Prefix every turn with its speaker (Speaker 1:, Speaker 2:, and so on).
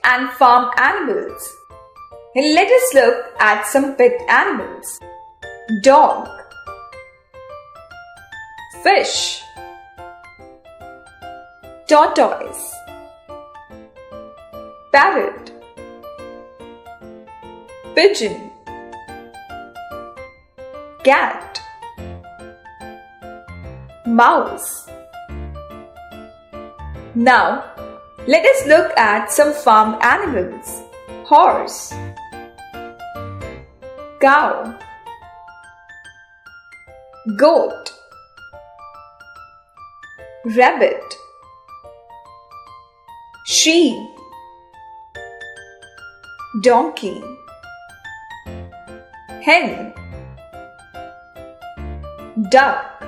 Speaker 1: and farm animals. Let us look at some pet animals. Dog, fish, tortoise, parrot, pigeon, cat, mouse. Now, let us look at some farm animals. Horse, cow, goat, rabbit, sheep, donkey, hen, duck,